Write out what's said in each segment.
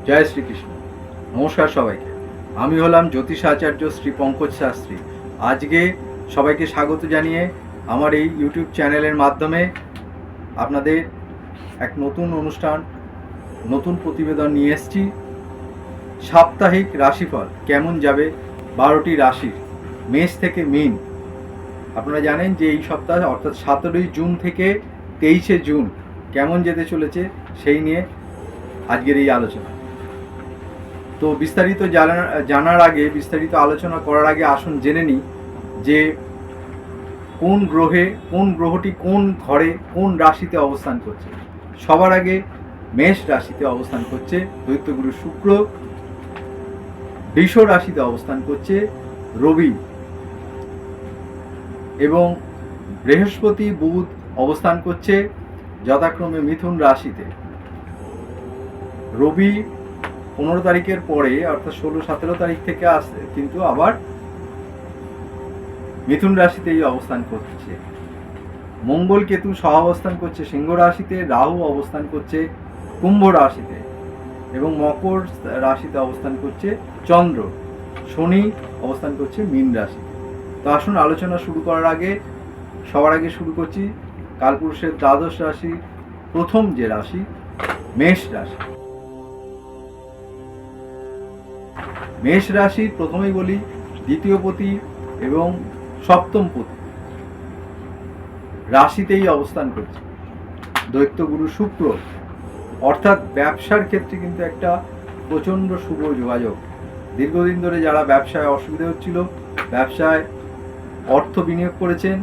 জয় শ্রীকৃষ্ণ। নমস্কার সবাইকে। আমি হলাম জ্যোতিষ আচার্য শ্রী পঙ্কজ শাস্ত্রী। আজকে সবাইকে স্বাগত জানিয়ে আমার এই ইউটিউব চ্যানেলের মাধ্যমে আপনাদের এক নতুন অনুষ্ঠান, নতুন প্রতিবেদন নিয়ে এসেছি। সাপ্তাহিক রাশিফল কেমন যাবে 12টি রাশির, মেষ থেকে মীন। আপনারা জানেন যে এই সপ্তাহে অর্থাৎ 17 জুন থেকে 23 জুন কেমন যেতে চলেছে সেই নিয়ে আজকের এই আলোচনা। তো বিস্তারিত জানার আগে, বিস্তারিত আলোচনা করার আগে আসুন জেনে নিই যে কোন গ্রহটি কোন ঘরে কোন রাশিতে অবস্থান করছে। সবার আগে মেষ রাশিতে অবস্থান করছে দৈত্যগুরু শুক্র, বৃষ রাশিতে অবস্থান করছে রবি, এবং বৃহস্পতি বুধ অবস্থান করছে যথাক্রমে মিথুন রাশিতে। রবি 15 তারিখের পরে অর্থাৎ 16-17 তারিখ থেকে আসছে, কিন্তু আবার মিথুন রাশিতেই অবস্থান করছে। মঙ্গল কেতু সহাবস্থান করছে সিংহ রাশিতে, রাহু অবস্থান করছে কুম্ভ রাশিতে, এবং মকর রাশিতে অবস্থান করছে চন্দ্র, শনি অবস্থান করছে মীন রাশিতে। তো আসুন আলোচনা শুরু করার আগে সবার আগে শুরু করছি কালপুরুষের দ্বাদশ রাশি, প্রথম যে রাশি মেষ রাশি। মেষ রাশির প্রথমেই বলি দ্বিতীয় পতি এবং সপ্তম পতি রাশিতেই অবস্থান করছে দৈত্যগুরু শুক্র, অর্থাৎ ব্যবসার ক্ষেত্রে কিন্তু একটা প্রচণ্ড শুভ যোগাযোগ। দীর্ঘদিন ধরে যারা ব্যবসায় অসুবিধা হচ্ছিল, ব্যবসায় অর্থ বিনিয়োগ করেছেন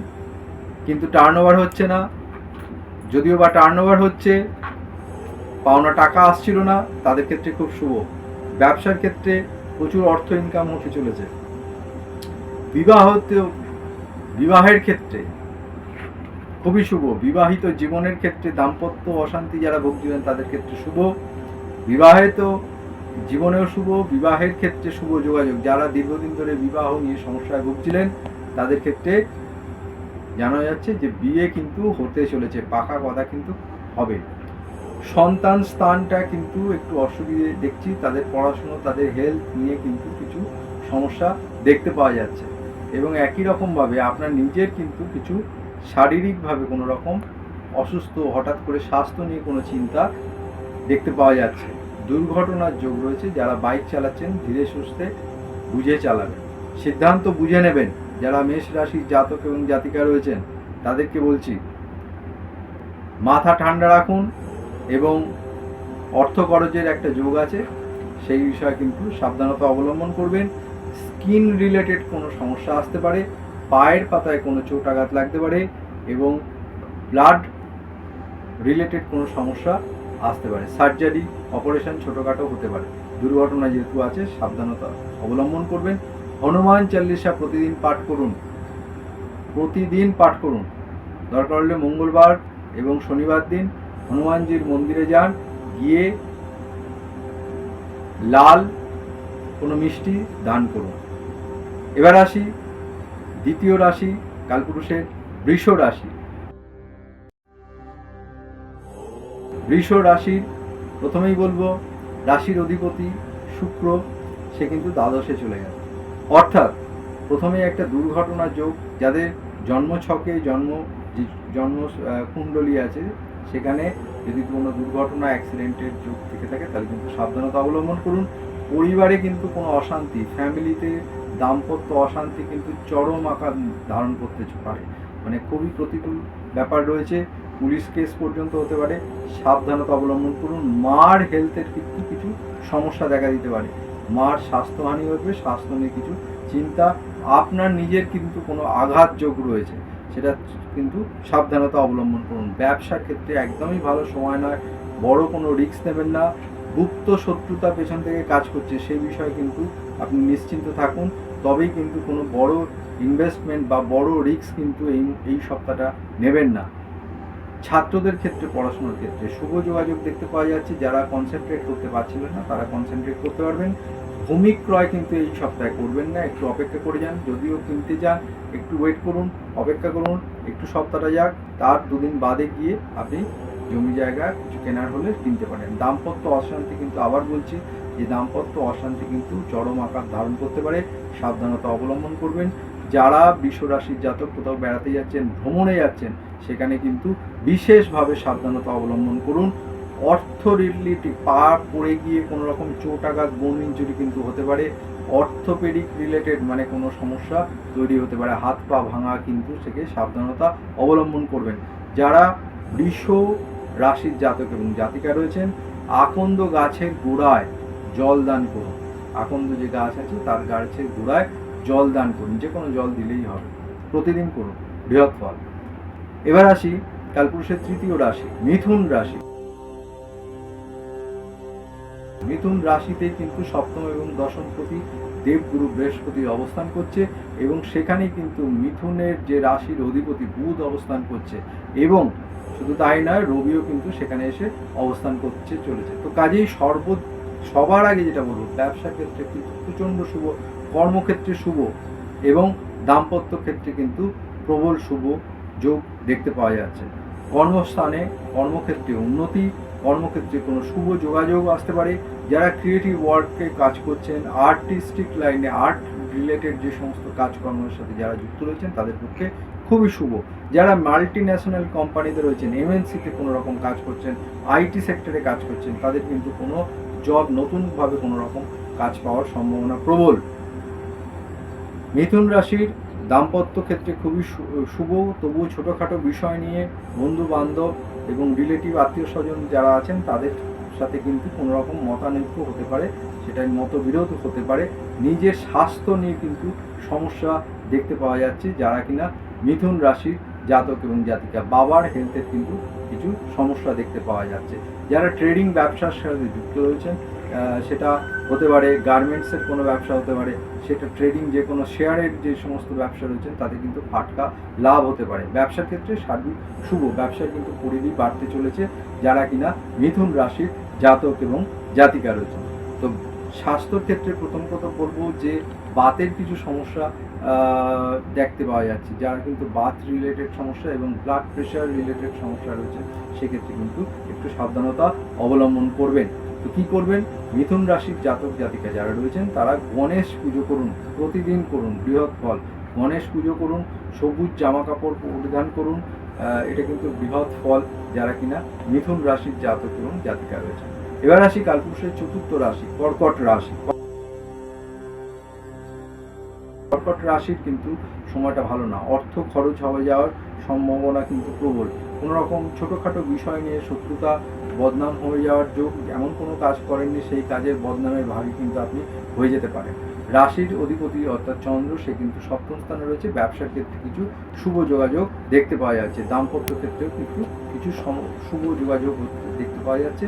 কিন্তু টার্নওভার হচ্ছে না, যদিও বা টার্নওভার হচ্ছে, পাওনা টাকা আসছিল না, তাদের ক্ষেত্রে খুব শুভ। ব্যবসার ক্ষেত্রে প্রচুর অর্থ ইনকাম হতে চলেছে। বিবাহের ক্ষেত্রে খুবই শুভ। বিবাহিত জীবনের ক্ষেত্রে দাম্পত্য অশান্তি যারা ভুগছিলেন তাদের ক্ষেত্রে শুভ। বিবাহিত জীবনেও শুভ, বিবাহের ক্ষেত্রে শুভ যোগাযোগ। যারা দীর্ঘদিন ধরে বিবাহ নিয়ে সমস্যায় ভুগছিলেন তাদের ক্ষেত্রে জানা যাচ্ছে যে বিয়ে কিন্তু হতে চলেছে, পাকা কথা কিন্তু হবে। সন্তান স্থানটা কিন্তু একটু অসুবিধে দেখছি, তাদের পড়াশুনো, তাদের হেলথ নিয়ে কিন্তু কিছু সমস্যা দেখতে পাওয়া যাচ্ছে। এবং একই রকমভাবে আপনার নিজের কিন্তু কিছু শারীরিকভাবে কোনো রকম অসুস্থ, হঠাৎ করে স্বাস্থ্য নিয়ে কোনো চিন্তা দেখতে পাওয়া যাচ্ছে। দুর্ঘটনার যোগ রয়েছে। যারা বাইক চালাচ্ছেন ধীরে সুস্থে বুঝে চালাবেন, সিদ্ধান্ত বুঝে নেবেন। যারা মেষ রাশির জাতক এবং জাতিকা রয়েছেন তাদেরকে বলছি মাথা ঠান্ডা রাখুন, এবং অর্থ খরচের একটা যোগ আছে, সেই বিষয়ে কিন্তু সাবধানতা অবলম্বন করবেন। স্কিন রিলেটেড কোনো সমস্যা আসতে পারে, পায়ের পাতায় কোনো চোট আঘাত লাগতে পারে, এবং ব্লাড রিলেটেড কোনো সমস্যা আসতে পারে। সার্জারি, অপারেশন ছোটোখাটো হতে পারে। দুর্ঘটনা যেহেতু আছে, সাবধানতা অবলম্বন করবেন। হনুমান চল্লিশা প্রতিদিন পাঠ করুন। দরকার হলে মঙ্গলবার এবং শনিবার দিন হনুমানজির মন্দিরে যান, গিয়ে লাল কোনো মিষ্টি দান করুন। এবার আসি দ্বিতীয় রাশি কালপুরুষের বৃষ রাশি। বৃষ রাশির প্রথমেই বলবো রাশির অধিপতি শুক্র, সে কিন্তু দ্বাদশে চলে গেছে। অর্থাৎ প্রথমে একটা দুর্ঘটনার যোগ। যাদের জন্মছকে জন্ম কুণ্ডলী আছে, সেখানে যদি কোনো দুর্ঘটনা, অ্যাক্সিডেন্টের যোগ থেকে থাকে তাহলে কিন্তু সাবধানতা অবলম্বন করুন। পরিবারে কিন্তু কোনো অশান্তি, ফ্যামিলিতে দাম্পত্য অশান্তি কিন্তু চরম আকার ধারণ করতে পারে, মানে খুবই প্রতিকূল ব্যাপার রয়েছে। পুলিশ কেস পর্যন্ত হতে পারে। সাবধানতা অবলম্বন করুন। মার হেলথের কিন্তু কিছু সমস্যা দেখা দিতে পারে, মার স্বাস্থ্যহানি হবে, স্বাস্থ্য নিয়ে কিছু চিন্তা। আপনার নিজের কিন্তু কোনো আঘাত যোগ রয়েছে, সেটা কিন্তু সাবধানতা অবলম্বন করুন। ব্যবসার ক্ষেত্রে একদমই ভালো সময় নয়, বড় কোনো রিস্ক নেবেন না। গুপ্ত শত্রুতা পেছন থেকে কাজ করছে, সেই বিষয়ে কিন্তু আপনি নিশ্চিন্ত থাকুন। তবেই কিন্তু কোনো বড় ইনভেস্টমেন্ট বা বড় রিস্ক কিন্তু এই সপ্তাহটা নেবেন না। ছাত্রদের ক্ষেত্রে, পড়াশোনার ক্ষেত্রে শুভ যোগাযোগ দেখতে পাওয়া যাচ্ছে। যারা কনসেন্ট্রেট করতে পারছিলেন না তারা কনসেন্ট্রেট করতে পারবেন। ভূমি ক্রয় কিন্তু এই সপ্তাহে করবেন না, একটু অপেক্ষা করে যান। যদিও কিনতে যান, একটু ওয়েট করুন, অপেক্ষা করুন, একটু সপ্তাহটা যাক, তার 2 দিন বাদে গিয়ে আপনি জমি জায়গা কিছু কেনার হলে কিনতে পারেন। দাম্পত্য অশান্তি কিন্তু আবার বলছি যে দাম্পত্য অশান্তি কিন্তু চরম আকার ধারণ করতে পারে, সাবধানতা অবলম্বন করবেন। যারা বৃষ রাশির জাতক কোথাও বেড়াতে যাচ্ছেন, ভ্রমণে যাচ্ছেন, সেখানে কিন্তু বিশেষভাবে সাবধানতা অবলম্বন করুন। অর্থ রিলেটিভ পা পড়ে গিয়ে কোনো রকম চোট আঘাত, বোন ইনজুরি কিন্তু হতে পারে। অর্থোপেডিক রিলেটেড মানে কোনো সমস্যা তৈরি হতে পারে, হাত পা ভাঙা, কিন্তু থেকে সাবধানতা অবলম্বন করবেন। যারা বৃষ রাশির জাতক এবং জাতিকা রয়েছেন, আকন্দ গাছের গোড়ায় জল দান করুন। আকন্দ যে গাছ আছে তার গাছের গোড়ায় জল দান করুন, যে কোনো জল দিলেই হবে, প্রতিদিন করুন, বৃহৎ ফল। এবার আসি কালপুরুষের তৃতীয় রাশি মিথুন রাশি। মিথুন রাশিতে কিন্তু সপ্তম এবং দশম পতি দেবগুরু বৃহস্পতি অবস্থান করছে, এবং সেখানে কিন্তু মিথুনের যে রাশির অধিপতি বুধ অবস্থান করছে, এবং শুধু তাই নয় রবিও কিন্তু সেখানে এসে অবস্থান করছে চলেছে। তো কাজেই সবার আগে যেটা বলবো, ব্যবসার ক্ষেত্রে কিন্তু প্রচণ্ড শুভ, কর্মক্ষেত্রে শুভ, এবং দাম্পত্য ক্ষেত্রে কিন্তু প্রবল শুভ যোগ দেখতে পাওয়া যাচ্ছে। কর্মস্থানে কর্মক্ষেত্রে উন্নতি, কর্মক্ষেত্রে কোনো শুভ যোগাযোগ আসতে পারে। যারা ক্রিয়েটিভ ওয়ার্কে কাজ করছেন, আর্টিস্টিক লাইনে আর্ট রিলেটেড যে সমস্ত কাজকর্মের সাথে যারা যুক্ত রয়েছেন তাদের পক্ষে খুবই শুভ। যারা মাল্টি ন্যাশনাল কোম্পানিতে রয়েছেন, এমএনসিতে কোনো রকম কাজ করছেন, আইটি সেক্টরে কাজ করছেন, তাদের কিন্তু কোনো জব নতুনভাবে কোনো রকম কাজ পাওয়ার সম্ভাবনা প্রবল। মিথুন রাশির দাম্পত্য ক্ষেত্রে খুবই শুভ, তবুও ছোটোখাটো বিষয় নিয়ে বন্ধু বান্ধব এবং রিলেটিভ আত্মীয় স্বজন যারা আছেন তাদের সাথে কিন্তু কোনো রকম মতানৈক্য হতে পারে, সেটাই মতবিরোধ হতে পারে। নিজের স্বাস্থ্য নিয়ে কিন্তু সমস্যা দেখতে পাওয়া যাচ্ছে যারা কিনা মিথুন রাশির জাতক এবং জাতিকা। বাবার হেলথের কিন্তু কিছু সমস্যা দেখতে পাওয়া যাচ্ছে। যারা ট্রেডিং ব্যবসার সাথে যুক্ত রয়েছেন, সেটা হতে পারে গার্মেন্টসের কোনো ব্যবসা হতে পারে, সেটা ট্রেডিং যে কোনো শেয়ারের যে সমস্ত ব্যবসা রয়েছেন তাতে কিন্তু ফাটকা লাভ হতে পারে। ব্যবসার ক্ষেত্রে সার্বিক শুভ, ব্যবসায় কিন্তু পরিধি বাড়তে চলেছে যারা কিনা মিথুন রাশির জাতক এবং জাতিকা রয়েছেন। তো স্বাস্থ্যর ক্ষেত্রে প্রথম কথা বলবো যে বাতের কিছু সমস্যা দেখতে পাওয়া যাচ্ছে, যারা কিন্তু বাত রিলেটেড সমস্যা এবং ব্লাড প্রেশার রিলেটেড সমস্যা রয়েছে সেক্ষেত্রে কিন্তু একটু সাবধানতা অবলম্বন করবেন। তো কী করবেন, মিথুন রাশির জাতক জাতিকা যারা রয়েছেন তারা গণেশ পুজো করুন, প্রতিদিন করুন, বৃহৎ ফল। গণেশ পুজো করুন, সবুজ জামা কাপড় পরিধান করুন, এটা কিন্তু বৃহৎ ফল যারা কিনা মিথুন রাশির জাতক এবং জাতিকা রয়েছে। এবার আসি কালপুরুষের চতুর্থ রাশি কর্কট রাশি। কর্কট রাশির কিন্তু সময়টা ভালো না, অর্থ খরচ হয়ে যাওয়ার সম্ভাবনা কিন্তু প্রবল। কোনো রকম ছোটোখাটো বিষয় নিয়ে শত্রুতা, বদনাম হয়ে যাওয়ার যোগ, এমন কোনো কাজ করেননি সেই কাজের বদনামের ভাগী কিন্তু আপনি হয়ে যেতে পারেন। রাশির অধিপতি অর্থাৎ চন্দ্র সে কিন্তু সপ্তম স্থানে রয়েছে, ব্যবসার ক্ষেত্রে কিছু শুভ যোগাযোগ দেখতে পাওয়া যাচ্ছে, দাম্পত্য ক্ষেত্রেও কিন্তু কিছু শুভ যোগাযোগ দেখতে পাওয়া যাচ্ছে।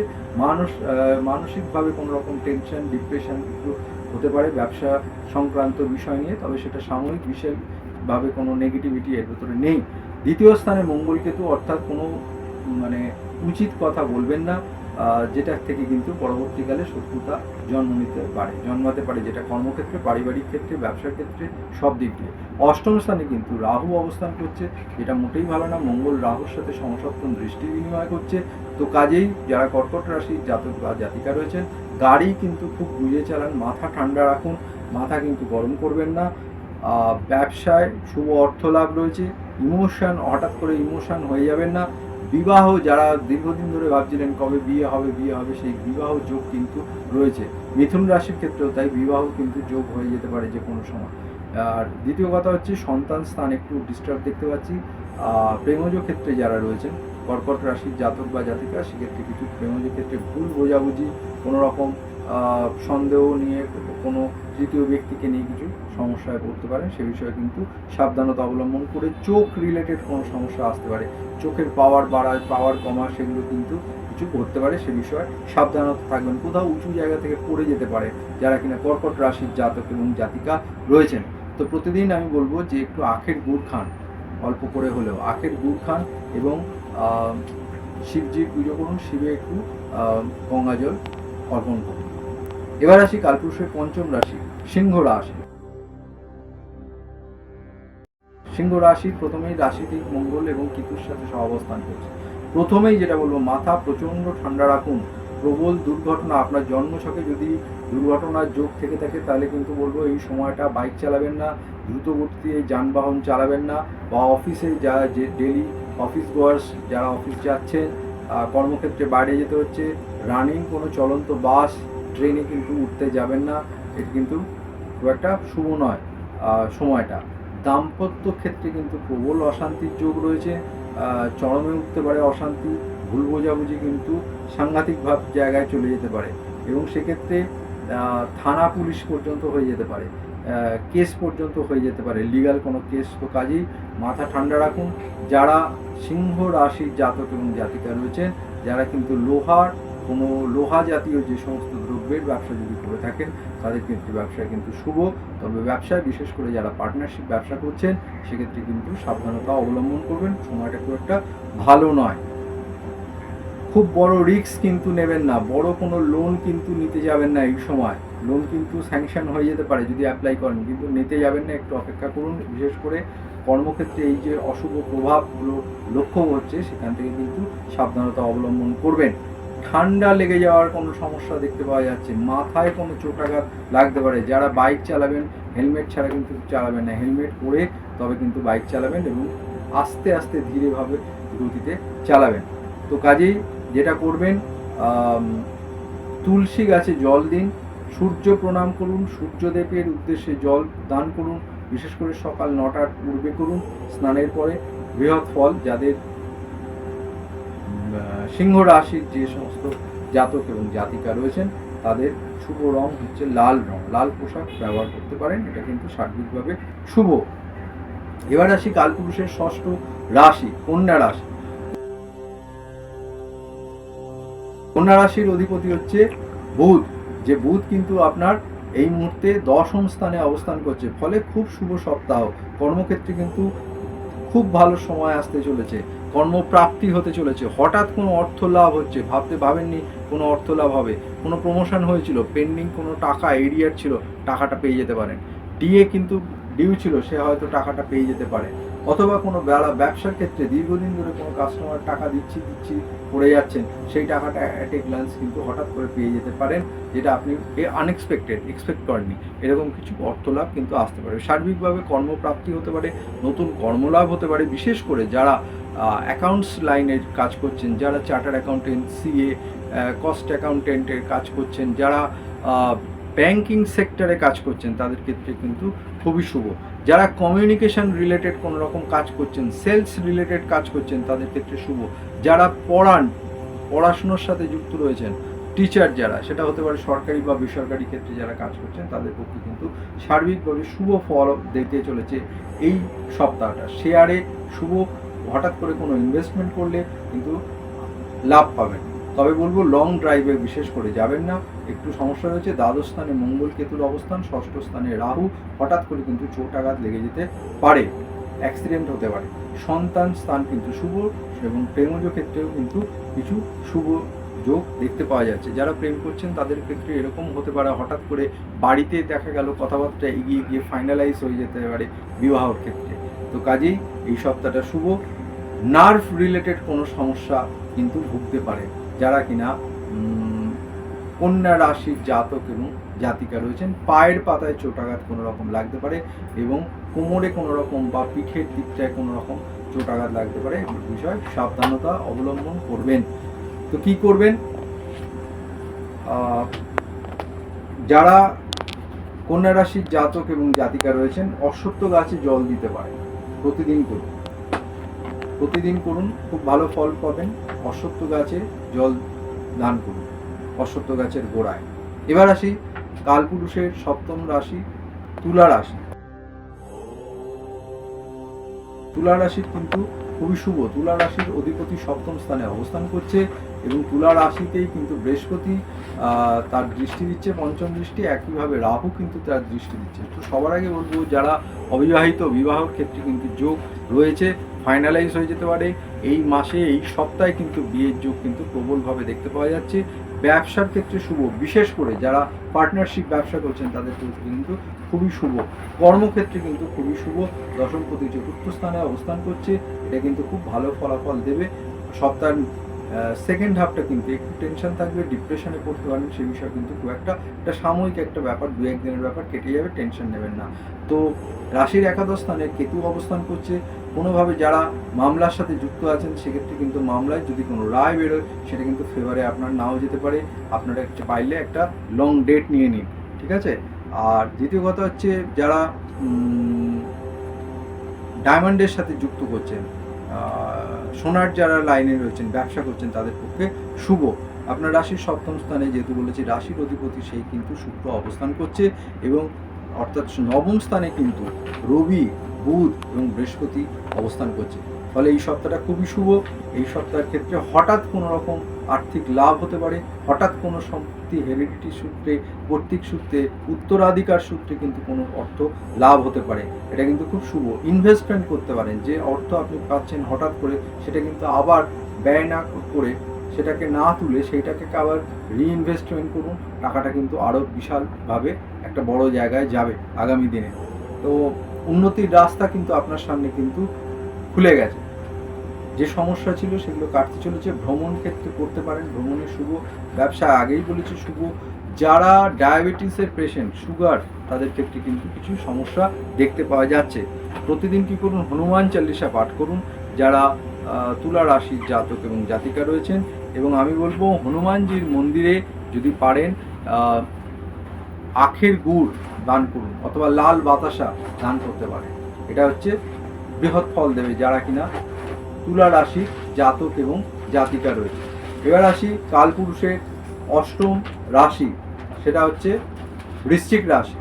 মানসিকভাবে কোনো রকম টেনশন, ডিপ্রেশন কিছু হতে পারে ব্যবসা সংক্রান্ত বিষয় নিয়ে, তবে সেটা সাময়িক, বিশেষভাবে কোনো নেগেটিভিটি এর ভেতরে নেই। দ্বিতীয় স্থানে মঙ্গলকেতু, অর্থাৎ কোনো মানে উচিত কথা বলবেন না, যেটা থেকে কিন্তু পরবর্তীকালে শত্রুতা জন্মাতে পারে, যেটা কর্মক্ষেত্রে, পারিবারিক ক্ষেত্রে, ব্যবসার ক্ষেত্রে সব দিক দিয়ে। অষ্টম স্থানে কিন্তু রাহু অবস্থান করছে, যেটা মোটেই ভালো না। মঙ্গল রাহুর সাথে সমসপ্তম দৃষ্টি বিনিময় করছে। তো কাজেই যারা কর্কট রাশির জাতক বা জাতিকা রয়েছেন, গাড়ি কিন্তু খুব বুঝে চালান, মাথা ঠান্ডা রাখুন, মাথা কিন্তু গরম করবেন না। ব্যবসায় শুভ অর্থ লাভ রয়েছে। হঠাৎ করে ইমোশন হয়ে যাবেন না। বিবাহ, যারা দীর্ঘদিন ধরে ভাবছিলেন কবে বিয়ে হবে, সেই বিবাহ যোগ কিন্তু রয়েছে মিথুন রাশির ক্ষেত্রেও, তাই বিবাহ কিন্তু যোগ হয়ে যেতে পারে যে কোনো সময়। আর দ্বিতীয় কথা হচ্ছে সন্তান স্থান একটু ডিস্টার্ব দেখতে পাচ্ছি। প্রেমজ ক্ষেত্রে যারা রয়েছেন কর্কট রাশির জাতক বা জাতিকা, সেক্ষেত্রে কিছু প্রেমজ ক্ষেত্রে ভুল বোঝাবুঝি, কোনো রকম সন্দেহ নিয়ে কোনো তৃতীয় ব্যক্তিকে নিয়ে কিছু সমস্যায় পড়তে পারেন, সে বিষয়ে কিন্তু সাবধানতা অবলম্বন করে। চোখ রিলেটেড কোনো সমস্যা আসতে পারে, চোখের পাওয়ার বাড়ায়, পাওয়ার কমা, সেগুলো কিন্তু কিছু ঘটতে পারে, সে বিষয়ে সাবধানতা থাকবেন। কোথাও উঁচু জায়গা থেকে পড়ে যেতে পারে যারা কিনা কর্কট রাশির জাতক এবং জাতিকা রয়েছেন। তো প্রতিদিন আমি বলবো যে একটু আখের গুড় খান, অল্প করে হলেও আখের গুড় খান, এবং শিবজির পুজো করুন, শিবে একটু গঙ্গা জল অর্পণ করুন। এবার আসি কালপুরুষের পঞ্চম রাশি সিংহ রাশি। সিংহ রাশির প্রথমেই রাশিটি মঙ্গল এবং কেতুর সাথে সহাবস্থান করছে। প্রথমেই যেটা বলবো, মাথা প্রচণ্ড ঠান্ডা রাখুন। প্রবল দুর্ঘটনা, আপনার জন্মছকে যদি দুর্ঘটনার যোগ থেকে থাকে তাহলে কিন্তু বলবো এই সময়টা বাইক চালাবেন না, দ্রুত গতিতে যানবাহন চালাবেন না, বা অফিসে যারা যে ডেলি অফিস গোয়ার্স যারা অফিস যাচ্ছেন, কর্মক্ষেত্রে বাইরে যেতে হচ্ছে, রানিং কোনো চলন্ত বাস ট্রেনে কিন্তু উঠতে যাবেন না। এটা কিন্তু খুব একটা শুভ নয় সময়টা। দাম্পত্য ক্ষেত্রে কিন্তু প্রবল অশান্তির যোগ রয়েছে, চরমে উঠতে পারে অশান্তি, ভুল বোঝাবুঝি কিন্তু সাংঘাতিকভাব জায়গায় চলে যেতে পারে, এবং সেক্ষেত্রে থানা পুলিশ পর্যন্ত হয়ে যেতে পারে, কেস পর্যন্ত হয়ে যেতে পারে, লিগ্যাল কোনো কেস। তো কাজেই মাথা ঠান্ডা রাখুন। যারা সিংহ রাশির জাতক এবং জাতিকা রয়েছেন, যারা কিন্তু লোহা জাতীয় যে সমস্ত দ্রব্যের ব্যবসা যদি করে থাকেন, তাদের ক্ষেত্রে ব্যবসা কিন্তু শুভ। তবে ব্যবসায় বিশেষ করে যারা পার্টনারশিপ ব্যবসা করছেন, সেক্ষেত্রে কিন্তু সাবধানতা অবলম্বন করবেন। সময়টা খুব একটা ভালো নয়। খুব বড় রিস্ক কিন্তু নেবেন না, বড় কোনো লোন কিন্তু নিতে যাবেন না এই সময়। লোন কিন্তু স্যাংশন হয়ে যেতে পারে যদি অ্যাপ্লাই করেন, কিন্তু নিতে যাবেন না, একটু অপেক্ষা করুন। বিশেষ করে কর্মক্ষেত্রে এই যে অশুভ প্রভাবগুলো লক্ষ্য হচ্ছে, সেখান থেকে কিন্তু সাবধানতা অবলম্বন করবেন। ঠান্ডা লেগে যাওয়ার কোনো সমস্যা দেখতে পাওয়া যাচ্ছে, মাথায় কোনো চোটাঘাত লাগতে পারে। যারা বাইক চালাবেন, হেলমেট ছাড়া কিন্তু চালাবেন না, হেলমেট পরে তবে কিন্তু বাইক চালাবেন, এবং আস্তে আস্তে ধীরেভাবে গতিতে চালাবেন। তো কাজেই যেটা করবেন, তুলসী গাছে জল দিন, সূর্য প্রণাম করুন, সূর্যদেবের উদ্দেশ্যে জল দান করুন। বিশেষ করে সকাল 9টার পূর্বে করুন, স্নানের পরে। বৃহৎ ফল, যাদের সিংহ রাশির যে সমস্ত জাতক এবং জাতিকা রয়েছেন, তাদের শুভ রং হচ্ছে লাল রং। লাল পোশাক ব্যবহার করতে পারেন, এটা কিন্তু সার্বিকভাবে শুভ। এবার আসি কালপুরুষের ষষ্ঠ রাশি, কন্যা রাশি। কন্যা রাশির অধিপতি হচ্ছে বুধ, যে বুধ কিন্তু আপনার এই মুহূর্তে 10ম স্থানে অবস্থান করছে। ফলে খুব শুভ সপ্তাহ। কর্মক্ষেত্রে কিন্তু খুব ভালো সময় আসতে চলেছে, কর্মপ্রাপ্তি হতে চলেছে, হঠাৎ কোনো অর্থ লাভ হচ্ছে, ভাবেননি কোনো অর্থ লাভ হবে, কোনো প্রমোশন হয়েছিল, পেন্ডিং কোনো টাকা এরিয়ার ছিল, টাকাটা পেয়ে যেতে পারেন। ডিএ কিন্তু ডিউ ছিল, সে হয়তো টাকাটা পেয়ে যেতে পারে। অথবা কোনো ব্যবসার ক্ষেত্রে দীর্ঘদিন ধরে কোনো কাস্টমার টাকা দিচ্ছি করে যাচ্ছেন, সেই টাকাটা অ্যাট এ গ্ল্যান্স কিন্তু হঠাৎ করে পেয়ে যেতে পারেন, যেটা আপনি এক্সপেক্ট করেননি। এরকম কিছু অর্থ লাভ কিন্তু আসতে পারে। সার্বিকভাবে কর্মপ্রাপ্তি হতে পারে, নতুন কর্মলাভ হতে পারে। বিশেষ করে যারা অ্যাকাউন্টস লাইনের কাজ করছেন, যারা চার্টার্ড অ্যাকাউন্টেন্ট, সিএ, কস্ট অ্যাকাউন্টেন্টের কাজ করছেন, যারা ব্যাংকিং সেক্টরে কাজ করছেন, তাদের ক্ষেত্রে কিন্তু খুবই শুভ। যারা কমিউনিকেশন রিলেটেড কোনো রকম কাজ করছেন, সেলস রিলেটেড কাজ করছেন, তাদের ক্ষেত্রে শুভ। যারা পড়াশুনোর সাথে যুক্ত রয়েছেন, টিচার যারা, সেটা হতে পারে সরকারি বা বেসরকারি ক্ষেত্রে যারা কাজ করছেন, তাদের পক্ষে কিন্তু সার্বিকভাবে শুভ ফল দিতে চলেছে এই সপ্তাহটা। শেয়ারে শুভ, হঠাৎ করে কোনো ইনভেস্টমেন্ট করলে কিন্তু লাভ পাবেন। তবে বলবো লং ড্রাইভে বিশেষ করে যাবেন না, একটু সমস্যা রয়েছে। দ্বাদশ স্থানে মঙ্গল কেতুর অবস্থান, ষষ্ঠ স্থানে রাহু, হঠাৎ করে কিন্তু চোট আঘাত লেগে যেতে পারে, অ্যাক্সিডেন্ট হতে পারে। সন্তান স্থান কিন্তু শুভ, এবং প্রেমজ ক্ষেত্রেও কিন্তু কিছু শুভ যোগ দেখতে পাওয়া যাচ্ছে। যারা প্রেম করছেন তাদের ক্ষেত্রে এরকম হতে পারে, হঠাৎ করে বাড়িতে দেখা গেল কথাবার্তা এগিয়ে গিয়ে ফাইনালাইজ হয়ে যেতে পারে বিবাহর ক্ষেত্রে। তো কাজেই এই সপ্তাহটা শুভ। নার্ভ রিলেটেড কোনো সমস্যা কিন্তু ভুগতে পারে যারা কিনা কন্যা রাশির জাতক এবং জাতিকা রয়েছেন। পায়ের পাতায় চোটাঘাত কোনো রকম লাগতে পারে, এবং কোমরে কোনো রকম বা পিঠের দিকটায় কোনো রকম চোটাঘাত লাগতে পারে। বিষয় সাবধানতা অবলম্বন করবেন। তো কি করবেন, যারা কন্যা রাশির জাতক এবং জাতিকা রয়েছেন, অশ্বত্থ গাছে জল দিতে পারে, প্রতিদিন করুন, খুব ভালো ফল পাবেন। অশ্বত্থ গাছে জল দান করুন, অশ্বত্থ গাছের গোড়ায়। এবার আসি কালপুরুষের সপ্তম রাশি, তুলা রাশি। তুলা রাশির কিন্তু খুবই শুভ। তুলা রাশির অধিপতি সপ্তম স্থানে অবস্থান করছে, এবং তুলা রাশিতেই কিন্তু বৃহস্পতি তার দৃষ্টি দিচ্ছে, পঞ্চম দৃষ্টি। একইভাবে রাহু কিন্তু তার দৃষ্টি দিচ্ছে। তো সবার আগে বলবো, যারা অবিবাহিত, বিবাহের ক্ষেত্রে কিন্তু যোগ রয়েছে, ফাইনালাইজ হয়ে যেতে পারে এই মাসে, এই সপ্তাহে কিন্তু বিয়ের যোগ কিন্তু প্রবলভাবে দেখতে পাওয়া যাচ্ছে। ব্যবসার ক্ষেত্রে শুভ, বিশেষ করে যারা পার্টনারশিপ ব্যবসা করছেন তাদের ক্ষেত্রে কিন্তু খুবই শুভ। কর্মক্ষেত্রে কিন্তু খুবই শুভ। দশমপতি চতুর্থ স্থানে অবস্থান করছে, এটা কিন্তু খুব ভালো ফলাফল দেবে। সপ্তাহের সেকেন্ড হাফটা কিন্তু একটু টেনশন থাকবে, ডিপ্রেশনে পড়তে পারেন, সেই বিষয়ে কিন্তু খুব একটা সাময়িক একটা ব্যাপার, 2-1 দিনের ব্যাপার, কেটে যাবে, টেনশন নেবেন না। তো রাশির একাদশ স্থানে কেতু অবস্থান করছে। কোনোভাবে যারা মামলার সাথে যুক্ত আছেন সেক্ষেত্রে কিন্তু মামলায় যদি কোনো রায় বেরোয় সেটা কিন্তু ফেভারে আপনার নাও যেতে পারে। আপনারা পাইলে একটা লং ডেট নিয়ে নিন, ঠিক আছে। আর দ্বিতীয় কথা হচ্ছে যারা ডায়মন্ডের সাথে যুক্ত করছেন, সোনার যারা লাইনে রয়েছেন, ব্যবসা করছেন, তাদের পক্ষে শুভ। আপনার রাশির সপ্তম স্থানে, যেহেতু বলেছি রাশির অধিপতি সেই কিন্তু শুক্র অবস্থান করছে, এবং অর্থাৎ নবম স্থানে কিন্তু রবি, বুধ এবং বৃহস্পতি অবস্থান করছে। ফলে এই সপ্তাহটা খুবই শুভ। এই সপ্তাহের ক্ষেত্রে হঠাৎ কোনো রকম আর্থিক লাভ হতে পারে, হঠাৎ কোনো সম্পত্তি হেরিডিটি সূত্রে, কর্তৃক সূত্রে, উত্তরাধিকার সূত্রে কিন্তু কোনো অর্থ লাভ হতে পারে। এটা কিন্তু খুব শুভ। ইনভেস্টমেন্ট করতে পারেন, যে অর্থ আপনি পাচ্ছেন হঠাৎ করে সেটা কিন্তু আবার ব্যয় না করে, সেটাকে না তুলে সেইটাকে আবার রিইনভেস্টমেন্ট করুন, টাকাটা কিন্তু আরও বিশালভাবে একটা বড় জায়গায় যাবে আগামী দিনে। তো উন্নতির রাস্তা কিন্তু আপনার সামনে কিন্তু খুলে গেছে। যে সমস্যা ছিল সেগুলো কাটতে চলেছে। ভ্রমণ ক্ষেত্রে করতে পারেন, ভ্রমণের শুভ। ব্যবসা আগেই বলেছি শুভ। যারা ডায়াবেটিসের পেশেন্ট, সুগার, তাদের ক্ষেত্রে কিন্তু কিছু সমস্যা দেখতে পাওয়া যাচ্ছে। প্রতিদিন কী করুন? হনুমান চালিসা পাঠ করুন যারা তুলা রাশির জাতক এবং জাতিকা রয়েছেন। এবং আমি বলবো হনুমানজির মন্দিরে যদি পারেন আখের গুড় দান করুন, অথবা লাল বাতাসা দান করতে পারেন। এটা হচ্ছে বৃহৎ ফল দেবে যারা কিনা তুলা রাশির জাতক এবং জাতিকা রয়েছে। এবার আসি কালপুরুষের অষ্টম রাশি, সেটা হচ্ছে বৃশ্চিক রাশি।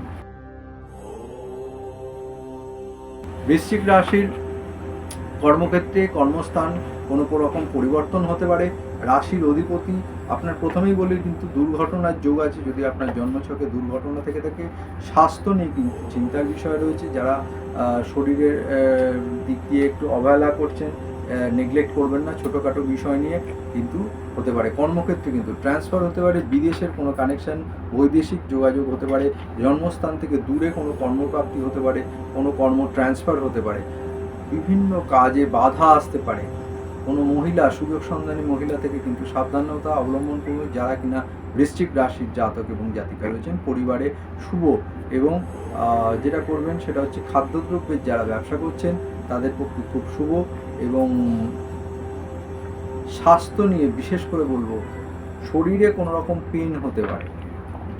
বৃশ্চিক রাশির কর্মক্ষেত্রে, কর্মস্থান কোনো রকম পরিবর্তন হতে পারে। রাশির অধিপতি আপনার, প্রথমেই বলি কিন্তু দুর্ঘটনার যোগ আছে। যদি আপনার জন্মছকে দুর্ঘটনা থেকে থাকে, স্বাস্থ্য নিয়ে কিন্তু চিন্তার বিষয় রয়েছে। যারা শরীরের দিক দিয়ে একটু অবহেলা করছেন, নেগলেক্ট করবেন না, ছোটোখাটো বিষয় নিয়ে কিন্তু হতে পারে। কর্মক্ষেত্রে কিন্তু ট্রান্সফার হতে পারে, বিদেশের কোনো কানেকশান, বৈদেশিক যোগাযোগ হতে পারে, জন্মস্থান থেকে দূরে কোনো কর্মপ্রাপ্তি হতে পারে, কোনো কর্ম ট্রান্সফার হতে পারে, বিভিন্ন কাজে বাধা আসতে পারে। কোনো মহিলা, সুযোগ সন্ধানী মহিলা থেকে কিন্তু সাবধানতা অবলম্বন করুন যারা কিনা বৃশ্চিক রাশির জাতক এবং জাতিকা রয়েছেন। পরিবারে শুভ। এবং যেটা করবেন সেটা হচ্ছে খাদ্যদ্রব্যের যারা ব্যবসা করছেন তাদের পক্ষে খুব শুভ। এবং স্বাস্থ্য নিয়ে বিশেষ করে বলবো, শরীরে কোনো রকম পেন হতে পারে,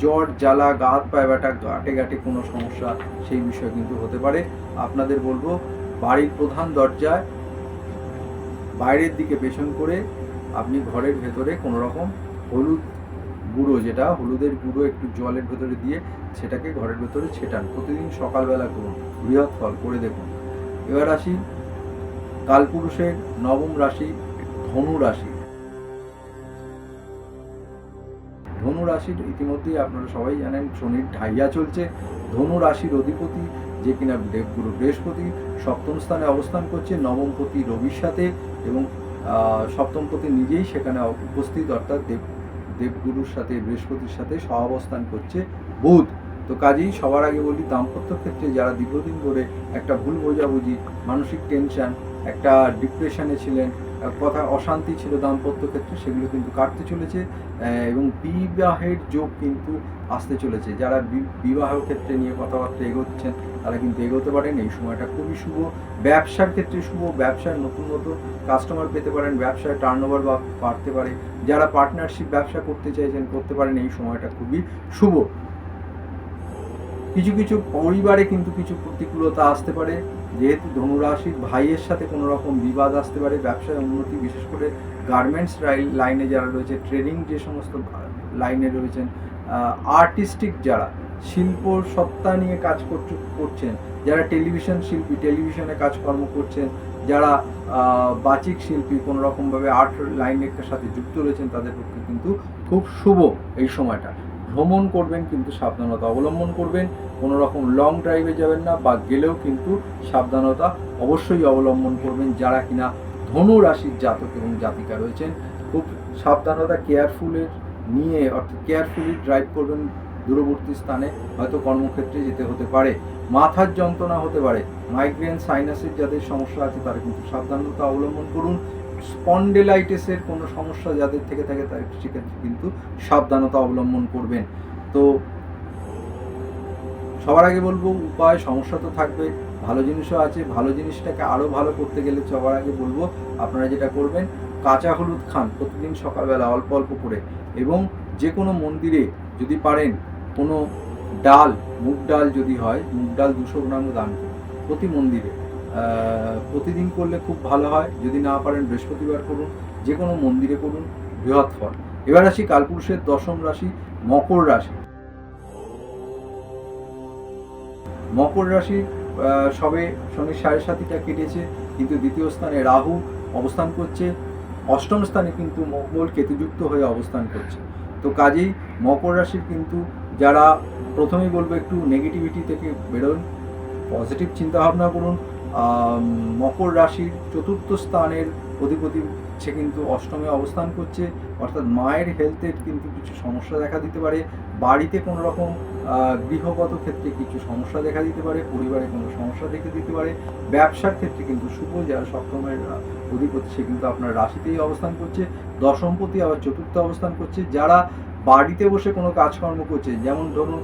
জ্বর, জ্বালা, গা হাত পায়ে ব্যথা, গাঁটে কোনো সমস্যা, সেই বিষয় কিন্তু হতে পারে। আপনাদের বলবো বাড়ির প্রধান দরজায় বাইরের দিকে পেছন করে আপনি ঘরের ভেতরে কোনো রকম হলুদ গুঁড়ো, যেটা হলুদের গুঁড়ো একটু জলের ভেতরে দিয়ে সেটাকে ঘরের ভেতরে ছেটান। প্রতিদিন সকালবেলা করুন, বৃহৎ ফল করে দেখুন। এবার আসি কালপুরুষের নবম রাশি, ধনু রাশি। ধনু রাশির ইতিমধ্যেই আপনারা সবাই জানেন শনির ঢাইয়া চলছে। ধনু রাশির অধিপতি যে কিনা দেবগুরু বৃহস্পতি সপ্তম স্থানে অবস্থান করছে, নবমপতি রবির সাথে, এবং সপ্তমপতি নিজেই সেখানে উপস্থিত, অর্থাৎ দেবগুরুর সাথে, বৃহস্পতির সাথে সহাবস্থান করছে বুধ। তো কাজেই সবার আগে বলি, দাম্পত্য ক্ষেত্রে যারা দীর্ঘদিন ধরে একটা ভুল বোঝাবুঝি, মানসিক টেনশন, একটা ডিপ্রেশনে ছিলেন, কথা অশান্তি ছিল দাম্পত্য ক্ষেত্রে, সেগুলো কিন্তু কাটতে চলেছে। এবং বিবাহের যোগ কিন্তু আসতে চলেছে। যারা বিবাহ ক্ষেত্রে নিয়ে কথাবার্তা এগোচ্ছেন তারা কিন্তু এগোতে পারেন। এই সময়টা খুবই শুভ। ব্যবসার ক্ষেত্রে শুভ। ব্যবসায় নতুন নতুন কাস্টমার পেতে পারেন, ব্যবসায় টার্নওভার বাড়তে পারে। যারা পার্টনারশিপ ব্যবসা করতে চাইছেন করতে পারেন। এই সময়টা খুবই শুভ। কিছু কিছু পরিবারে কিন্তু কিছু প্রতিকূলতা আসতে পারে, যেহেতু ধনুরাশির ভাইয়ের সাথে কোনো রকম বিবাদ আসতে পারে। ব্যবসায় উন্নতি, বিশেষ করে গার্মেন্টস লাইনে যারা রয়েছে, ট্রেডিং যে সমস্ত লাইনে রয়েছেন, আর্টিস্টিক যারা শিল্প সত্তা নিয়ে কাজ করছেন, যারা টেলিভিশন শিল্পী, টেলিভিশনে কাজকর্ম করছেন, যারা বাচিক শিল্পী, কোনো রকমভাবে আর্ট লাইনের সাথে যুক্ত রয়েছেন, তাদের পক্ষে কিন্তু খুব শুভ এই সময়টা। ভ্রমণ করবেন কিন্তু সাবধানতা অবলম্বন করবেন। কোনো রকম লং ড্রাইভে যাবেন না, বা গেলেও কিন্তু সাবধানতা অবশ্যই অবলম্বন করবেন। যারা কিনা ধনু রাশির জাতক এবং জাতিকা রয়েছেন, খুব সাবধানতা কেয়ারফুলের নিয়ে, অর্থাৎ কেয়ারফুলি ড্রাইভ করবেন। দূরবর্তী স্থানে হয়তো কর্মক্ষেত্রে যেতে হতে পারে। মাথার যন্ত্রণা হতে পারে, মাইগ্রেন, সাইনাসের যাদের সমস্যা আছে তারা কিন্তু সাবধানতা অবলম্বন করুন। স্পন্ডেলাইটিসের কোনো সমস্যা যাদের থেকে থাকে তার সেক্ষেত্রে কিন্তু সাবধানতা অবলম্বন করবেন। তো সবার আগে বলবো উপায়, সমস্যা তো থাকবে, ভালো জিনিসও আছে। ভালো জিনিসটাকে আরও ভালো করতে গেলে সবার আগে বলবো আপনারা যেটা করবেন, কাঁচা হলুদ খান প্রতিদিন সকালবেলা অল্প অল্প করে, এবং যে কোনো মন্দিরে যদি পারেন কোনো ডাল, মুগ ডাল যদি হয়, মুগ ডাল 200 গ্রাম দান করুন প্রতি মন্দিরে। প্রতিদিন করলে খুব ভালো হয়, যদি না পারেন বৃহস্পতিবার করুন, যে কোনো মন্দিরে করুন, বৃহৎ ফল। এবার আসি কালপুরুষের দশম রাশি মকর রাশি। মকর রাশি সবে শনির 7.5টা কেটেছে, কিন্তু দ্বিতীয় স্থানে রাহু অবস্থান করছে, অষ্টম স্থানে কিন্তু মঙ্গল কেতুযুক্ত হয়ে অবস্থান করছে। তো কাজেই মকর রাশির কিন্তু যারা, প্রথমেই বলবো একটু নেগেটিভিটি থেকে বেরোন, পজিটিভ চিন্তাভাবনা করুন। মকর রাশির চতুর্থ স্থানের অধিপতি সে কিন্তু অষ্টমে অবস্থান করছে, অর্থাৎ মায়ের হেলথের কিন্তু কিছু সমস্যা দেখা দিতে পারে, বাড়িতে কোনো রকম গৃহগত ক্ষেত্রে কিছু সমস্যা দেখা দিতে পারে, পরিবারে কোনো সমস্যা দেখে দিতে পারে। ব্যবসার ক্ষেত্রে কিন্তু শুভ, যারা সপ্তমের অধিপতি সে কিন্তু আপনার রাশিতেই অবস্থান করছে, দশমপতি আবার চতুর্থ অবস্থান করছে। যারা বাড়িতে বসে কোনো কাজকর্ম করছে, যেমন ধরুন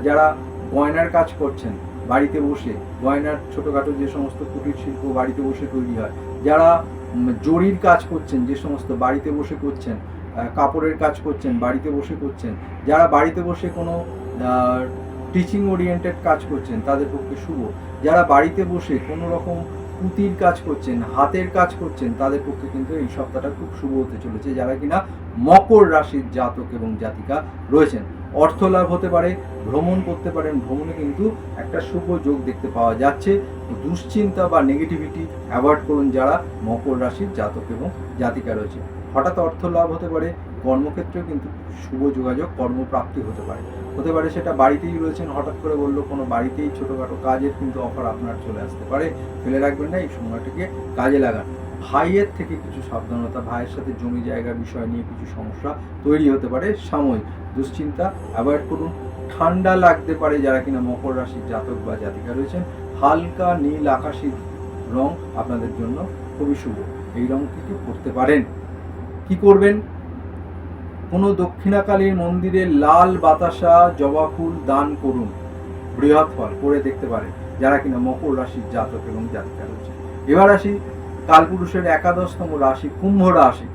যারা গয়নার কাজ করছেন বাড়িতে বসে, গয়নার ছোটোখাটো যে সমস্ত কুটির শিল্প বাড়িতে বসে তৈরি হয়, যারা জরির কাজ করছেন যে সমস্ত বাড়িতে বসে করছেন, কাপড়ের কাজ করছেন বাড়িতে বসে করছেন, যারা বাড়িতে বসে কোনো টিচিং ওরিয়েন্টেড কাজ করছেন তাদের পক্ষে শুভ, যারা বাড়িতে বসে কোনো রকম পুঁতির কাজ করছেন, হাতের কাজ করছেন, তাদের পক্ষে কিন্তু এই সপ্তাহটা খুব শুভ হতে চলেছে, যারা কিনা মকর রাশির জাতক এবং জাতিকা রয়েছেন। অর্থ লাভ হতে পারে, ভ্রমণ করতে পারেন, ভ্রমণে কিন্তু একটা শুভ যোগ দেখতে পাওয়া যাচ্ছে। দুশ্চিন্তা বা নেগেটিভিটি অ্যাভয়েড করুন যারা মকর রাশির জাতক এবং জাতিকা রয়েছে। হঠাৎ অর্থ লাভ হতে পারে, কর্মক্ষেত্রেও কিন্তু শুভ যোগাযোগ, কর্মপ্রাপ্তি হতে পারে সেটা বাড়িতেই রয়েছেন, হঠাৎ করে বললো কোনো বাড়িতেই ছোটোখাটো কাজের কিন্তু অফার আপনার চলে আসতে পারে, ফেলে রাখবেন না, এই সময়টাকে কাজে লাগান। ভাইয়ের থেকে কিছু সাবধানতা, ভাইয়ের সাথে জমি জায়গা বিষয় নিয়ে কিছু সমস্যা তৈরি হতে পারে সাময়িক, দুশ্চিন্তা অ্যাভয়েড করুন। ঠান্ডা লাগতে পারে যারা কিনা মকর রাশির জাতক বা জাতিকা রয়েছেন, হালকা নীল আকাশী রং আপনাদের জন্য খুবই শুভ, এই রং কিন্তু করতে পারেন। কি করবেন, কোনো দক্ষিণাকালীর মন্দিরে লাল বাতাসা জবা ফুল দান করুন, বৃহৎ ফল, করে দেখতে পারেন যারা কিনা মকর রাশির জাতক এবং জাতিকা রয়েছে। এবার আসি কালপুরুষের একাদশতম রাশি কুম্ভ রাশি।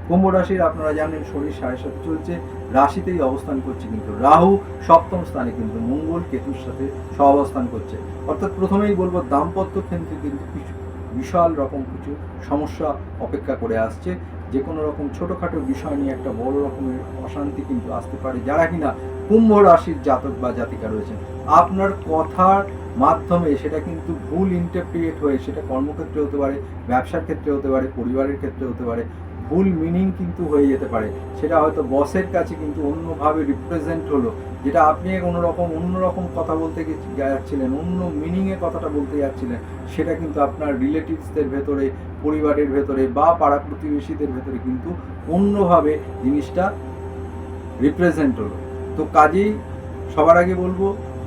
কুম্ভ রাশির আপনারা জানেন শনির 7.5 চলছে, রাশিতেই অবস্থান করছে কিন্তু রাহু, সপ্তম স্থানে কিন্তু মঙ্গল কেতুর সাথে সহাবস্থান করছে। অর্থাৎ প্রথমেই বলবো দাম্পত্য ক্ষেত্রে কিন্তু কিছু বিশাল রকম কিছু সমস্যা অপেক্ষা করে আসছে, যে কোনো রকম ছোটোখাটো বিষয় নিয়ে একটা বড় রকমের অশান্তি কিন্তু আসতে পারে যারা কিনা কুম্ভ রাশির জাতক বা জাতিকা রয়েছেন। আপনার কথার মাধ্যমে সেটা কিন্তু ভুল ইন্টারপ্রিট হয়ে সেটা কর্মক্ষেত্রে হতে পারে, ব্যবসার ক্ষেত্রে হতে পারে, পরিবারের ক্ষেত্রে হতে পারে, ভুল মিনিং কিন্তু হয়ে যেতে পারে, সেটা হয়তো বসের কাছে কিন্তু অন্যভাবে রিপ্রেজেন্ট হলো, যেটা আপনি অন্যরকম কথা বলতে যাচ্ছিলেন, অন্য মিনিংয়ে কথাটা বলতে যাচ্ছিলেন, সেটা কিন্তু আপনার রিলেটিভসদের ভেতরে, পরিবারের ভেতরে বা পাড়া প্রতিবেশীদের ভেতরে কিন্তু অন্যভাবে জিনিসটা রিপ্রেজেন্ট হলো। তো কাজেই সবার আগে বলবো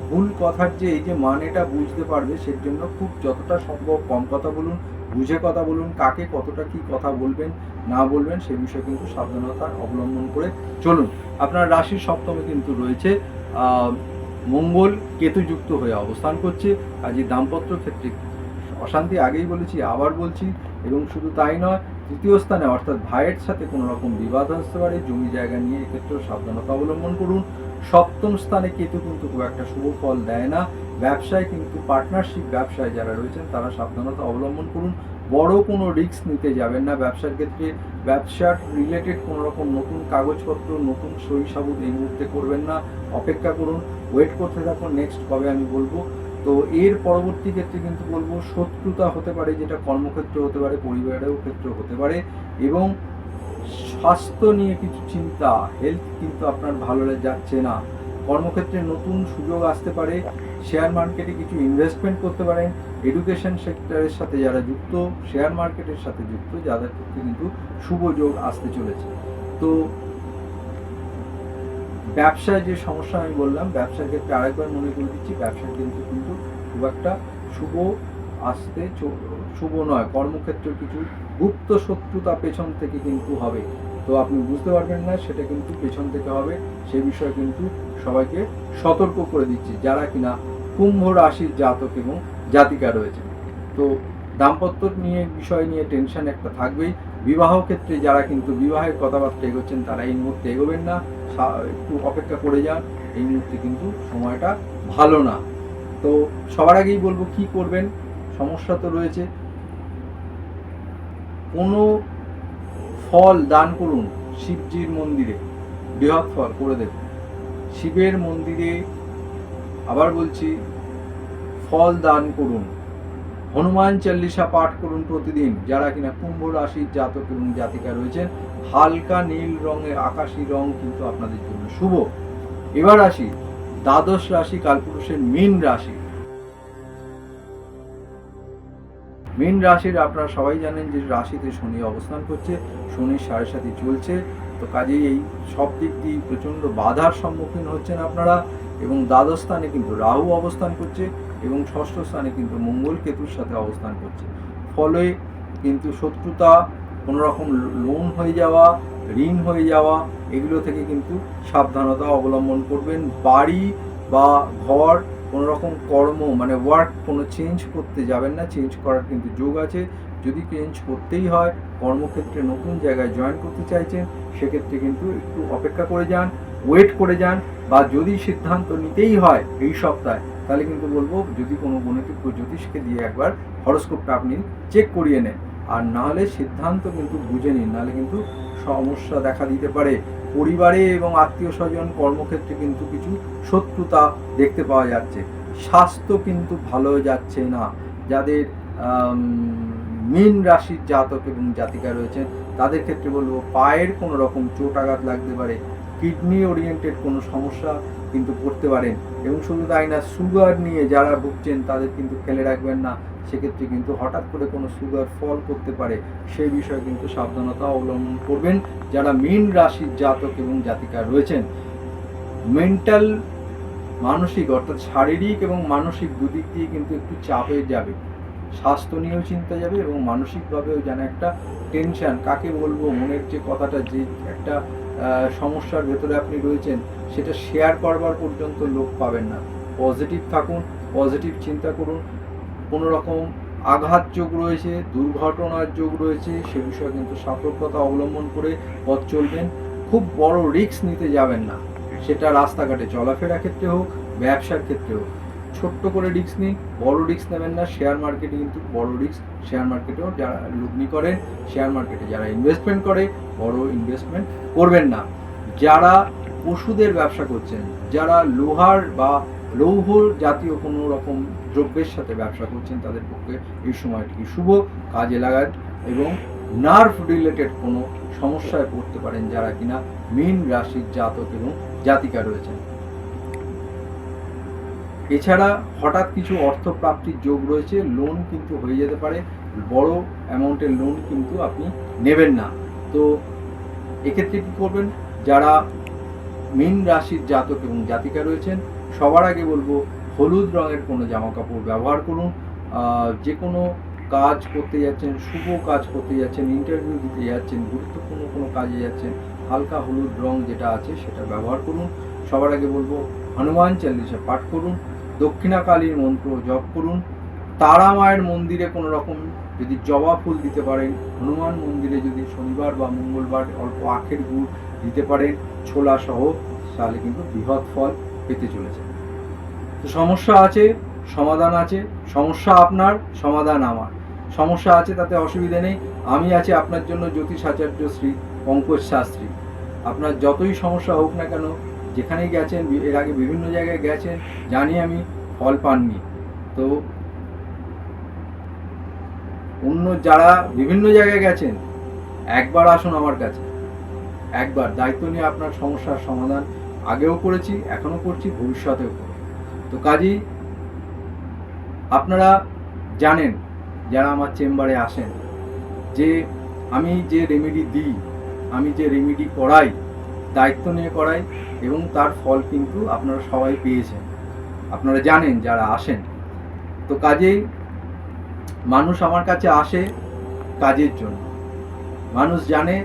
ভুল কথার যে এই যে মানেটা বুঝতে পারবে সের জন্য খুব যতটা সম্ভব কম কথা বলুন, বুঝে কথা বলুন, কাকে কতটা কি কথা বলবেন না বলবেন সে বিষয়ে কিন্তু সাবধানতা অবলম্বন করে চলুন। আপনার রাশির সপ্তমে কিন্তু রয়েছে মঙ্গল কেতুযুক্ত হয়ে অবস্থান করছে, কাজে দাম্পত্য ক্ষেত্রে অশান্তি আগেই বলেছি আবার বলছি, এবং শুধু তাই নয়, তৃতীয় স্থানে অর্থাৎ ভাইয়ের সাথে কোনো রকম বিবাদ আসতে পারে, জমি জায়গা নিয়ে এক্ষেত্রেও সাবধানতা অবলম্বন করুন। সপ্তম স্থানে কেতু কিন্তু খুব একটা শুভ ফল দেয় না, ব্যবসায় কিন্তু পার্টনারশিপ ব্যবসায় যারা রয়েছেন তারা সাবধানতা অবলম্বন করুন, বড় কোনো রিস্ক নিতে যাবেন না ব্যবসার ক্ষেত্রে, ব্যবসার রিলেটেড কোনো রকম নতুন কাগজপত্র, নতুন সই সাবুত এই মুহূর্তে করবেন না, অপেক্ষা করুন, ওয়েট করতে থাকুন নেক্সট কবে আমি বলবো। তো এর পরবর্তী ক্ষেত্রে কিন্তু বলবো শত্রুতা হতে পারে, যেটা কর্মক্ষেত্রে হতে পারে, পরিবারেও ক্ষেত্রে হতে পারে, এবং স্বাস্থ্য নিয়ে কিছু চিন্তা, হেলথ কিন্তু আপনার ভালো যাচ্ছে না, কর্মক্ষেত্রে নতুন সুযোগ আসতে পারে, শেয়ার মার্কেটে কিছু ইনভেস্টমেন্ট করতে পারেন, এডুকেশন সেক্টরের সাথে যারা যুক্ত, শেয়ার মার্কেটের সাথে যুক্ত যাদের ক্ষেত্রে কিন্তু শুভ যোগ আসতে চলেছে। তো ব্যবসায় যে সমস্যা আমি বললাম, ব্যবসার ক্ষেত্রে আরেকবার মনে করে দিচ্ছি, ব্যবসার কিন্তু খুব একটা শুভ আসতে শুভ নয়। কর্মক্ষেত্রে কিছু গুপ্ত শত্রুতা পেছন থেকে কিন্তু হবে, তো আপনি বুঝতে পারবেন না, সেটা কিন্তু পেছন থেকে হবে। সে বিষয়ে কিন্তু সবাইকে সতর্ক করে দিচ্ছি যারা কিনা কুম্ভ রাশির জাতক এবং জাতিকা রয়েছে। তো দাম্পত্য নিয়ে বিষয় নিয়ে টেনশন একটা থাকবেই। বিবাহ ক্ষেত্রে যারা কিন্তু বিবাহের কথাবার্তা এগোচ্ছেন তারা এই মুহূর্তে এগোবেন না, একটু অপেক্ষা করে যান। এই মুহূর্তে কিন্তু সময়টা ভালো না। তো সবার আগেই বলবো কি করবেন। সমস্যা তো রয়েছে, কোনো ফল দান করুন শিবজির মন্দিরে, বৃহৎ ফল করে দেবেন শিবের মন্দিরে। আবার বলছি, ফল দান করুন, হনুমান চল্লিশা পাঠ করুন প্রতিদিন। যারা কিনা কুম্ভ রাশির জাতক এবং জাতিকা রয়েছেন, হালকা নীল রঙের আকাশী রং কিন্তু আপনাদের জন্য শুভ। এবার আসি দ্বাদশ রাশি কালপুরুষের মীন রাশি। মীন রাশির আপনারা সবাই জানেন যে রাশিতে শনি অবস্থান করছে, শনির 7.5 চলছে। তো কাজেই এই সব দিক দিয়ে প্রচণ্ড বাধার সম্মুখীন হচ্ছেন আপনারা। এবং দ্বাদশ স্থানে কিন্তু রাহু অবস্থান করছে এবং ষষ্ঠ স্থানে কিন্তু মঙ্গল কেতুর সাথে অবস্থান করছে। ফলে কিন্তু শত্রুতা, কোনো রকম লোন হয়ে যাওয়া, ঋণ হয়ে যাওয়া, এগুলো থেকে কিন্তু সাবধানতা অবলম্বন করবেন। বাড়ি বা ঘর, কোনো রকম কর্ম মানে ওয়ার্ক কোনো চেঞ্জ করতে যাবেন না, চেঞ্জ করার কিন্তু যোগ আছে। যদি চেঞ্জ করতেই হয়, কর্মক্ষেত্রে নতুন জায়গায় জয়েন করতে চাইছেন, সেক্ষেত্রে কিন্তু একটু অপেক্ষা করে যান, ওয়েট করে যান। বা যদি সিদ্ধান্ত নিতেই হয় এই সপ্তাহে, তাহলে কিন্তু বলবো যদি কোনো গণিতজ্ঞ জ্যোতিষকে দিয়ে একবার হরস্কোপটা আপনি চেক করিয়ে নেন। আর নাহলে সিদ্ধান্ত কিন্তু বুঝে নিন, নাহলে কিন্তু সমস্যা দেখা দিতে পারে। পরিবারে এবং আত্মীয় স্বজন, কর্মক্ষেত্রে কিন্তু কিছু শত্রুতা দেখতে পাওয়া যাচ্ছে। স্বাস্থ্য কিন্তু ভালো যাচ্ছে না। যাদের মীন রাশির জাতক এবং জাতিকা রয়েছেন তাদের ক্ষেত্রে বলবো পায়ের কোনো রকম চোট আঘাত লাগতে পারে, কিডনি ওরিয়েন্টেড কোনো সমস্যা কিন্তু পড়তে পারেন। এবং শুধু তাই না, সুগার নিয়ে যারা ভুগছেন তাদের কিন্তু ফেলে রাখবেন না, সেক্ষেত্রে কিন্তু হঠাৎ করে কোনো সুগার ফল করতে পারে, সেই বিষয়ে কিন্তু সাবধানতা অবলম্বন করবেন যারা মীন রাশির জাতক এবং জাতিকা রয়েছেন। মেন্টাল, মানসিক অর্থাৎ শারীরিক এবং মানসিক দুদিক দিয়ে কিন্তু একটু চাপে যাবে। স্বাস্থ্য নিয়েও চিন্তা যাবে এবং মানসিকভাবেও যেন একটা টেনশন, কাকে বলবো, মনের যে কথাটা, যে একটা সমস্যার ভেতরে আপনি রয়েছেন, সেটা শেয়ার করবার পর্যন্ত লোক পাবেন না। পজিটিভ থাকুন, পজিটিভ চিন্তা করুন। কোনো রকম আঘাত যোগ রয়েছে, দুর্ঘটনার যোগ রয়েছে, সে বিষয়ে কিন্তু সতর্কতা অবলম্বন করে পথ চলবেন। খুব বড় রিস্ক নিতে যাবেন না, সেটা রাস্তাঘাটে চলাফেরা ক্ষেত্রে হোক, ব্যবসার ক্ষেত্রে হোক। ছোট্ট করে রিস্ক নিন, বড় রিস্ক নেবেন না। শেয়ার মার্কেটে কিন্তু বড় রিস্ক, শেয়ার মার্কেটেও যারা লগ্নি করেন, শেয়ার মার্কেটে যারা ইনভেস্টমেন্ট করে, বড় ইনভেস্টমেন্ট করবেন না। যারা ওষুধের ব্যবসা করছেন, যারা লোহার বা লৌহ জাতীয় কোনো রকম দ্রব্যের সাথে ব্যবসা করছেন, তাদের পক্ষে এই সময়টি শুভ, কাজে লাগান। এবং নার্ভ রিলেটেড কোনো সমস্যায় পড়তে পারেন যারা কিনা মীন রাশির জাতক এবং জাতিকা রয়েছেন। এছাড়া হঠাৎ কিছু অর্থ প্রাপ্তির যোগ রয়েছে, লোন কিন্তু হয়ে যেতে পারে, বড় অ্যামাউন্টের লোন কিন্তু আপনি নেবেন না। তো এক্ষেত্রে কী করবেন, যারা মীন রাশির জাতক এবং জাতিকা রয়েছেন, সবার আগে বলবো হলুদ রঙের কোনো জামা কাপড় ব্যবহার করুন। যে কোনো কাজ করতে যাচ্ছেন, শুভ কাজ করতে যাচ্ছেন, ইন্টারভিউ দিতে যাচ্ছেন, গুরুত্বপূর্ণ কোনো কাজে যাচ্ছেন, হালকা হলুদ রং যেটা আছে সেটা ব্যবহার করুন। সবার আগে বলবো হনুমান চল্লিশা পাঠ করুন, দক্ষিণাকালীর মন্ত্র জপ করুন, তারা মায়ের মন্দিরে কোনো রকম যদি জবা ফুল দিতে পারেন, হনুমান মন্দিরে যদি শনিবার বা মঙ্গলবার অল্প আখের গুড় দিতে পারেন ছোলা সহ, তাহলে কিন্তু বৃহৎ ফল পেতে চলেছে। তো সমস্যা আছে, সমাধান আছে। সমস্যা আপনার, সমাধান আমার। সমস্যা আছে তাতে অসুবিধা নেই, আমি আছি আপনার জন্য জ্যোতিষ আচার্য শ্রী পঙ্কজ শাস্ত্রী। আপনার যতই সমস্যা হোক না কেন, যেখানেই গেছেন, এর আগে বিভিন্ন জায়গায় গেছেন, জানি আমি ফল পাননি। তো অন্য যারা বিভিন্ন জায়গায় গেছেন, একবার আসুন আমার কাছে, একবার দায়িত্ব নিয়ে আপনার সমস্যার সমাধান আগেও করেছি, এখনও করছি, ভবিষ্যতেও করব। তো কাজেই আপনারা জানেন যারা আমার চেম্বারে আসেন, যে আমি যে রেমেডি দিই, আমি যে রেমেডি করাই, দায়িত্ব নিয়ে করাই, এবং তার ফল কিন্তু আপনারা সবাই পেয়েছেন, আপনারা জানেন যারা আসেন। তো কাজেই মানুষ আমার কাছে আসে কাজের জন্য। মানুষ জানে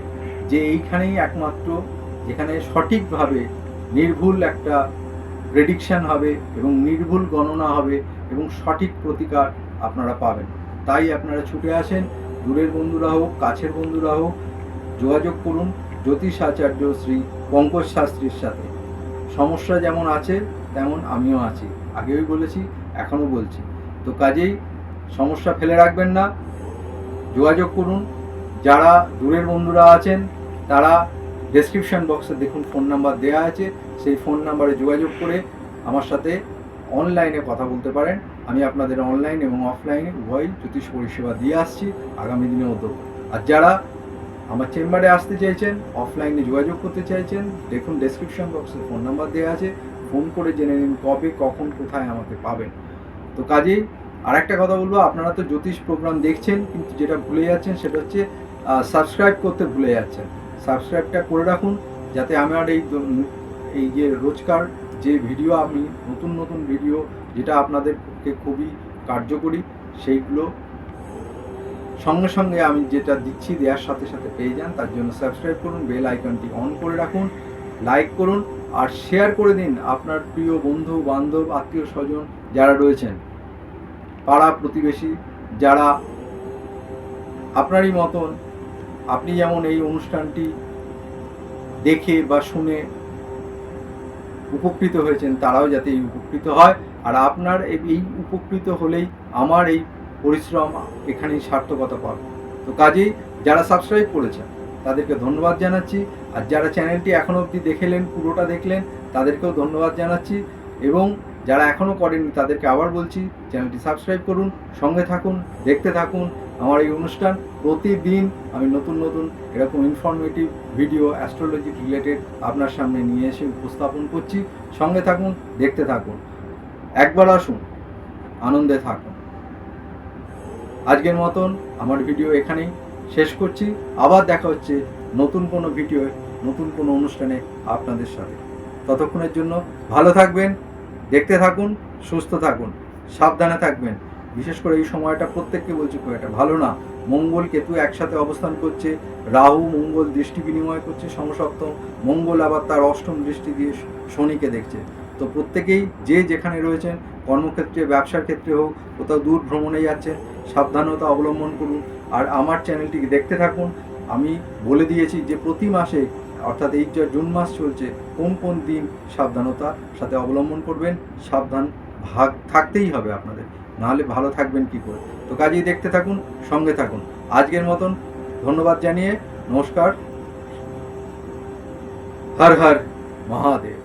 যে এইখানেই একমাত্র যেখানে সঠিকভাবে নির্ভুল একটা প্রেডিকশন হবে এবং নির্ভুল গণনা হবে এবং সঠিক প্রতিকার আপনারা পাবেন। তাই আপনারা ছুটে আসেন, দূরের বন্ধুরা হোক কাছের বন্ধুরা হোক, যোগাযোগ করুন জ্যোতিষ আচার্য শ্রী পঙ্কজ শাস্ত্রীর সাথে। সমস্যা যেমন আছে তেমন আমিও আছি, আগেও বলেছি এখনও বলছি। তো কাজেই সমস্যা ফেলে রাখবেন না, যোগাযোগ করুন। যারা দূরের বন্ধুরা আছেন তারা ডেসক্রিপশন বক্সে দেখুন ফোন নাম্বার দেওয়া আছে, সেই ফোন নাম্বারে যোগাযোগ করে আমার সাথে অনলাইনে কথা বলতে পারেন। আমি আপনাদের অনলাইন এবং অফলাইনে উভয় জ্যোতিষ পরিষেবা দিয়ে আসছি, আগামী দিনেও দেবো। আর যারা আমার চেম্বারে আসতে চাইছেন, অফলাইনে যোগাযোগ করতে চাইছেন, দেখুন ডেসক্রিপশন বক্সে ফোন নাম্বার দেওয়া আছে, ফোন করে জেনে নিন কবে কখন কোথায় আমাকে পাবেন। তো কাজেই আর একটা কথা বলবো, আপনারা তো জ্যোতিষ প্রোগ্রাম দেখছেন, কিন্তু যেটা ভুলে যাচ্ছেন সেটা হচ্ছে সাবস্ক্রাইব করতে ভুলে যাচ্ছেন। সাবস্ক্রাইবটা করে রাখুন, যাতে আমার এই যে রোজকার যে ভিডিও, আমি নতুন নতুন ভিডিও যেটা আপনাদেরকে খুবই কার্যকরী, সেইগুলো সঙ্গে সঙ্গে আমি যেটা দিচ্ছি দেওয়ার সাথে সাথে পেয়ে যান। তার জন্য সাবস্ক্রাইব করুন, বেল আইকনটি অন করে রাখুন, লাইক করুন আর শেয়ার করে দিন আপনার প্রিয় বন্ধু বান্ধব আত্মীয় স্বজন যারা রয়েছেন, পাড়া প্রতিবেশী যারা আপনারই মতন, আপনি যেমন এই অনুষ্ঠানটি দেখে বা শুনে উপকৃত হয়েছেন, তারাও যাতে এই উপকৃত হয়। আর আপনার এই উপকৃত হলেই আমার এই পরিশ্রম এখানেই সার্থকতা পাবে। তো কাজেই যারা সাবস্ক্রাইব করেছেন তাদেরকে ধন্যবাদ জানাচ্ছি, আর যারা চ্যানেলটি এখনও অবধি দেখলেন, পুরোটা দেখলেন, তাদেরকেও ধন্যবাদ জানাচ্ছি। এবং যারা এখনও করেননি তাদেরকে আবার বলছি, চ্যানেলটি সাবস্ক্রাইব করুন, সঙ্গে থাকুন, দেখতে থাকুন আমার এই অনুষ্ঠান। প্রতিদিন আমি নতুন নতুন এরকম ইনফরমেটিভ ভিডিও অ্যাস্ট্রোলজি রিলেটেড আপনার সামনে নিয়ে এসে উপস্থাপন করছি। সঙ্গে থাকুন, দেখতে থাকুন, একবার আসুন, আনন্দে থাকুন। আজকের মতন আমার ভিডিও এখানেই শেষ করছি। আবার দেখা হচ্ছে নতুন কোনো ভিডিও, নতুন কোনো অনুষ্ঠানে আপনাদের সাথে। ততক্ষণের জন্য ভালো থাকবেন, দেখতে থাকুন, সুস্থ থাকুন, সাবধানে থাকবেন। বিশেষ করে এই সময়টা প্রত্যেককে বলছি খুব একটা ভালো না। মঙ্গল কেতু একসাথে অবস্থান করছে, রাহু মঙ্গল দৃষ্টি বিনিময় করছে সমসপ্তম, মঙ্গল আবার তার অষ্টম দৃষ্টি দিয়ে শনিকে দেখছে। তো প্রত্যেকেই যে যেখানে রয়েছেন, কর্মক্ষেত্রে ব্যবসার ক্ষেত্রে হোক, কোথাও দূর ভ্রমণে যাচ্ছেন, সাবধানতা অবলম্বন করুন। আর আমার চ্যানেলটিকে দেখতে থাকুন। আমি বলে দিয়েছি যে প্রতি মাসে, অর্থাৎ এই যে জুন মাস চলছে, কোন কোন দিন সাবধানতার সাথে অবলম্বন করবেন। সাবধান থাকতেই হবে আপনাদের, নাহলে ভালো থাকবেন কি করে। তো কাজেই দেখতে থাকুন, সঙ্গে থাকুন। আজকের মতন ধন্যবাদ জানিয়ে নমস্কার। হর হর মহাদেব।